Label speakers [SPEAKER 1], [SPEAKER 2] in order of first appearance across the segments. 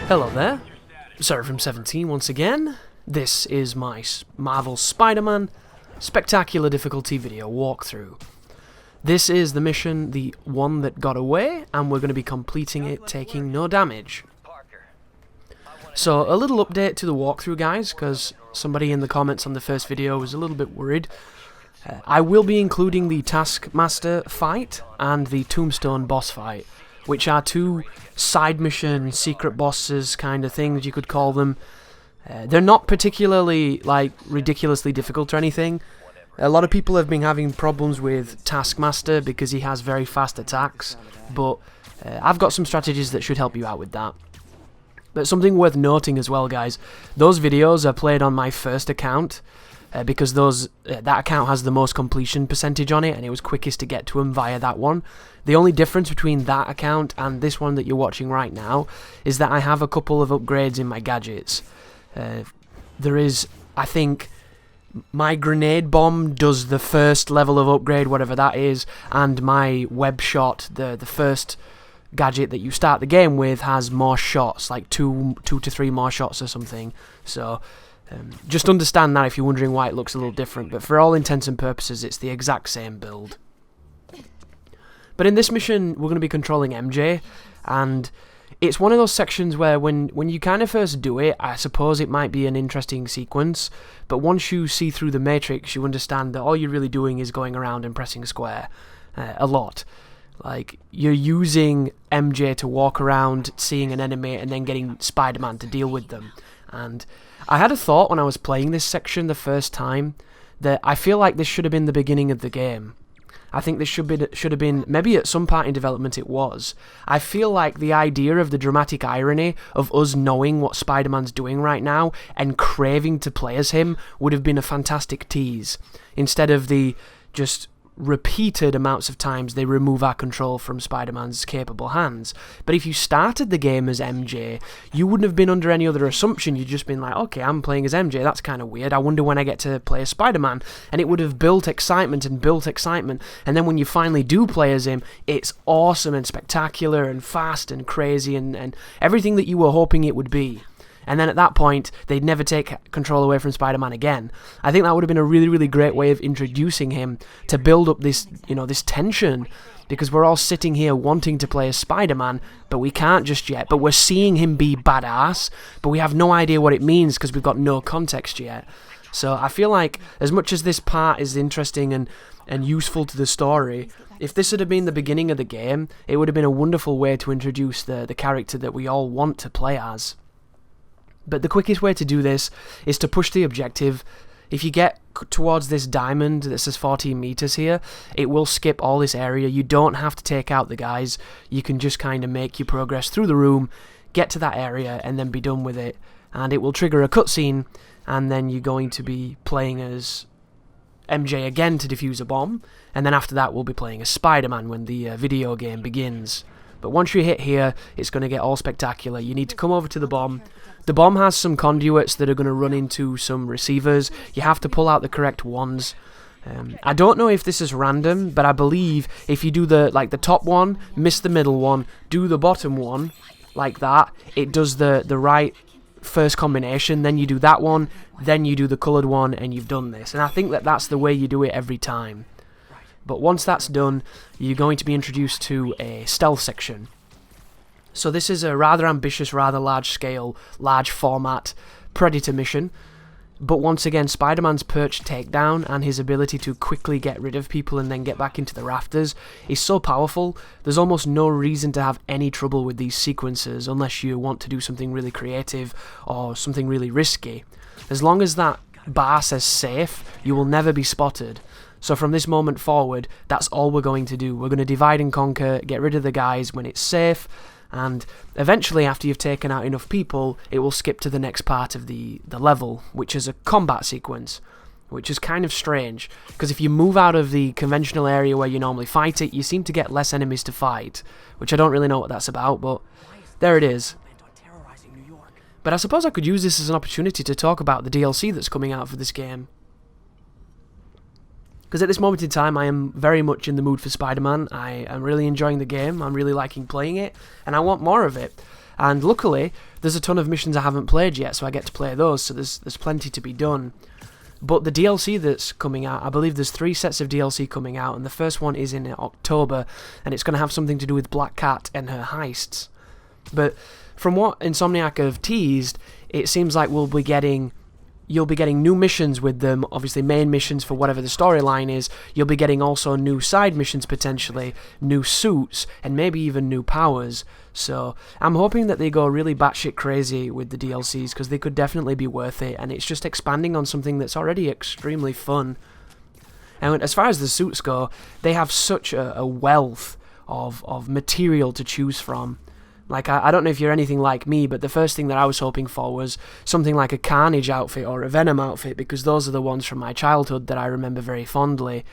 [SPEAKER 1] Hello there, Sarah from 17 once again. This is my Marvel Spider-Man Spectacular Difficulty video walkthrough. This is the mission, the one that got away, and we're going to be completing it taking no damage. So, a little update to the walkthrough, guys, because somebody in the comments on the first video was a little bit worried. I will be including the Taskmaster fight and the Tombstone boss fight, which are two side mission secret bosses kind of things, you could call them. They're not particularly, ridiculously difficult or anything. A lot of people have been having problems with Taskmaster because he has very fast attacks, but I've got some strategies that should help you out with that. But something worth noting as well, guys, those videos are played on my first account, because that account has the most completion percentage on it, and it was quickest to get to them via that one. The only difference between that account and this one that you're watching right now is that I have a couple of upgrades in my gadgets. There is, I think, my grenade bomb does the first level of upgrade, whatever that is, and my web shot, the first gadget that you start the game with, has more shots, like two to three more shots or something. So just understand that if you're wondering why it looks a little different, but for all intents and purposes it's the exact same build. But in this mission we're going to be controlling MJ, and it's one of those sections where when you kind of first do it, I suppose it might be an interesting sequence, but once you see through the matrix you understand that all you're really doing is going around and pressing square a lot. Like, you're using MJ to walk around, seeing an enemy, and then getting Spider-Man to deal with them. And I had a thought when I was playing this section the first time that I feel like this should have been the beginning of the game. I think this should have been, maybe at some part in development it was. I feel like the idea of the dramatic irony of us knowing what Spider-Man's doing right now and craving to play as him would have been a fantastic tease, instead of the just repeated amounts of times they remove our control from Spider-Man's capable hands. But if you started the game as MJ, you wouldn't have been under any other assumption. You'd just been like, okay, I'm playing as MJ, that's kind of weird, I wonder when I get to play as Spider-Man. And it would have built excitement and built excitement, and then when you finally do play as him, it's awesome and spectacular and fast and crazy and everything that you were hoping it would be. And then at that point, they'd never take control away from Spider-Man again. I think that would have been a really, really great way of introducing him to build up this, this tension, because we're all sitting here wanting to play as Spider-Man, but we can't just yet. But we're seeing him be badass, but we have no idea what it means because we've got no context yet. So I feel like, as much as this part is interesting and useful to the story, if this had been the beginning of the game, it would have been a wonderful way to introduce the character that we all want to play as. But the quickest way to do this is to push the objective. If you get towards this diamond that says 14 meters here, it will skip all this area. You don't have to take out the guys. You can just kind of make your progress through the room, get to that area, and then be done with it. And it will trigger a cutscene, and then you're going to be playing as MJ again to defuse a bomb. And then after that, we'll be playing as Spider-Man when the video game begins. But once you hit here, it's going to get all spectacular. You need to come over to the bomb. The bomb has some conduits that are going to run into some receivers. You have to pull out the correct ones. I don't know if this is random, but I believe if you do the top one, miss the middle one, do the bottom one, like that, it does the right first combination, then you do that one, then you do the coloured one, and you've done this. And I think that that's the way you do it every time. But once that's done, you're going to be introduced to a stealth section. So this is a rather ambitious, rather large scale, large format Predator mission. But once again, Spider-Man's perch takedown and his ability to quickly get rid of people and then get back into the rafters is so powerful, there's almost no reason to have any trouble with these sequences unless you want to do something really creative or something really risky. As long as that bar says safe, you will never be spotted. So from this moment forward, that's all we're going to do. We're going to divide and conquer, get rid of the guys when it's safe, and eventually after you've taken out enough people, it will skip to the next part of the level, which is a combat sequence, which is kind of strange, because if you move out of the conventional area where you normally fight it, you seem to get less enemies to fight, which I don't really know what that's about, but there it is. But I suppose I could use this as an opportunity to talk about the DLC that's coming out for this game. Because at this moment in time, I am very much in the mood for Spider-Man. I am really enjoying the game, I'm really liking playing it, and I want more of it. And luckily, there's a ton of missions I haven't played yet, so I get to play those, so there's plenty to be done. But the DLC that's coming out, I believe there's 3 sets of DLC coming out, and the first one is in October, and it's going to have something to do with Black Cat and her heists. But from what Insomniac have teased, it seems like you'll be getting new missions with them, obviously main missions for whatever the storyline is. You'll be getting also new side missions potentially, new suits, and maybe even new powers. So I'm hoping that they go really batshit crazy with the DLCs, because they could definitely be worth it, and it's just expanding on something that's already extremely fun. And as far as the suits go, they have such a wealth of material to choose from. Like, I don't know if you're anything like me, but the first thing that I was hoping for was something like a Carnage outfit or a Venom outfit, because those are the ones from my childhood that I remember very fondly.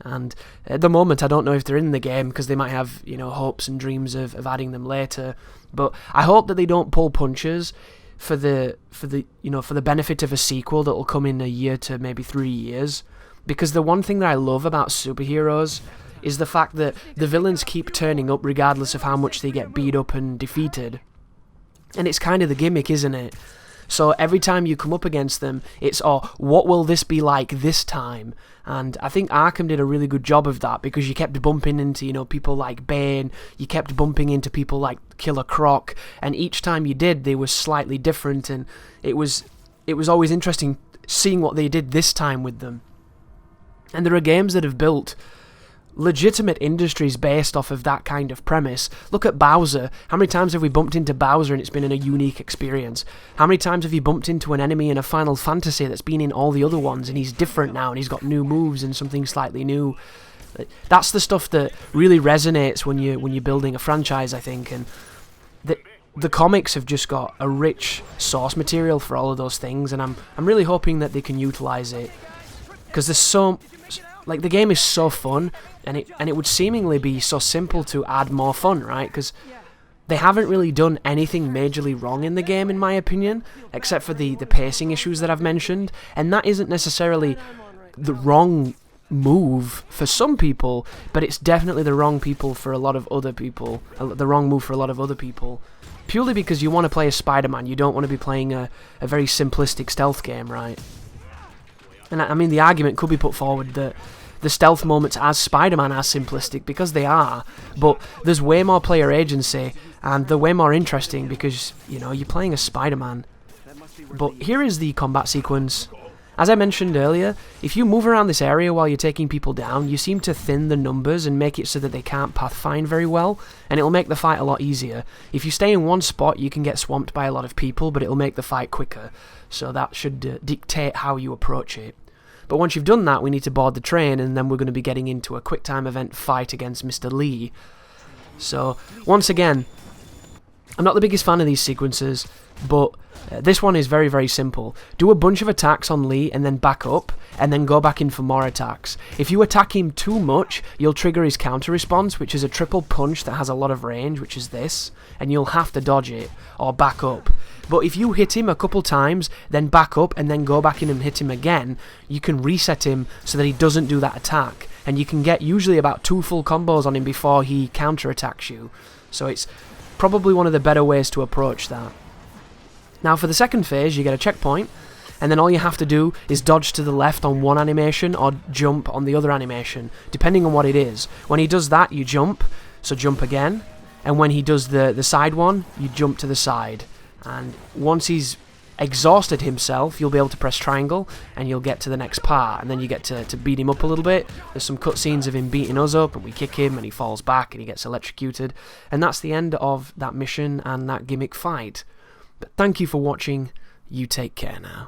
[SPEAKER 1] And at the moment, I don't know if they're in the game, because they might have, hopes and dreams of adding them later. But I hope that they don't pull punches for the benefit of a sequel that will come in a year to maybe 3 years. Because the one thing that I love about superheroes is the fact that the villains keep turning up regardless of how much they get beat up and defeated. And it's kind of the gimmick, isn't it? So every time you come up against them, it's, what will this be like this time? And I think Arkham did a really good job of that, because you kept bumping into, people like Bane, you kept bumping into people like Killer Croc, and each time you did, they were slightly different, and it was always interesting seeing what they did this time with them. And there are games that have built legitimate industries based off of that kind of premise. Look at Bowser. How many times have we bumped into Bowser and it's been in a unique experience? How many times have you bumped into an enemy in a Final Fantasy that's been in all the other ones, and he's different now, and he's got new moves and something slightly new? That's the stuff that really resonates when you're building a franchise, I think. And the comics have just got a rich source material for all of those things, and I'm really hoping that they can utilize it, because there's so, the game is so fun, and it would seemingly be so simple to add more fun, right? Because they haven't really done anything majorly wrong in the game, in my opinion, except for the pacing issues that I've mentioned, and that isn't necessarily the wrong move for some people, but it's definitely the wrong people for a lot of other people, the wrong move for a lot of other people, purely because you want to play as Spider-Man. You don't want to be playing a very simplistic stealth game, right? And I mean, the argument could be put forward that the stealth moments as Spider-Man are simplistic, because they are, but there's way more player agency, and they're way more interesting because, you're playing as Spider-Man. But here is the combat sequence. As I mentioned earlier, if you move around this area while you're taking people down, you seem to thin the numbers and make it so that they can't pathfind very well, and it'll make the fight a lot easier. If you stay in one spot, you can get swamped by a lot of people, but it'll make the fight quicker, so that should dictate how you approach it. But once you've done that, we need to board the train, and then we're going to be getting into a quick time event fight against Mr. Lee. So, once again, I'm not the biggest fan of these sequences, but this one is very, very simple. Do a bunch of attacks on Lee, and then back up, and then go back in for more attacks. If you attack him too much, you'll trigger his counter response, which is a triple punch that has a lot of range, which is this, and you'll have to dodge it, or back up. But if you hit him a couple times, then back up, and then go back in and hit him again, you can reset him so that he doesn't do that attack, and you can get usually about 2 full combos on him before he counter-attacks you. So it's probably one of the better ways to approach that. Now for the second phase, you get a checkpoint, and then all you have to do is dodge to the left on one animation or jump on the other animation, depending on what it is. When he does that, you jump, so jump again, and when he does the side one, you jump to the side. And once he's exhausted himself, you'll be able to press triangle, and you'll get to the next part, and then you get to beat him up a little bit. There's some cutscenes of him beating us up, and we kick him, and he falls back, and he gets electrocuted, and that's the end of that mission and that gimmick fight. But thank you for watching. You take care now.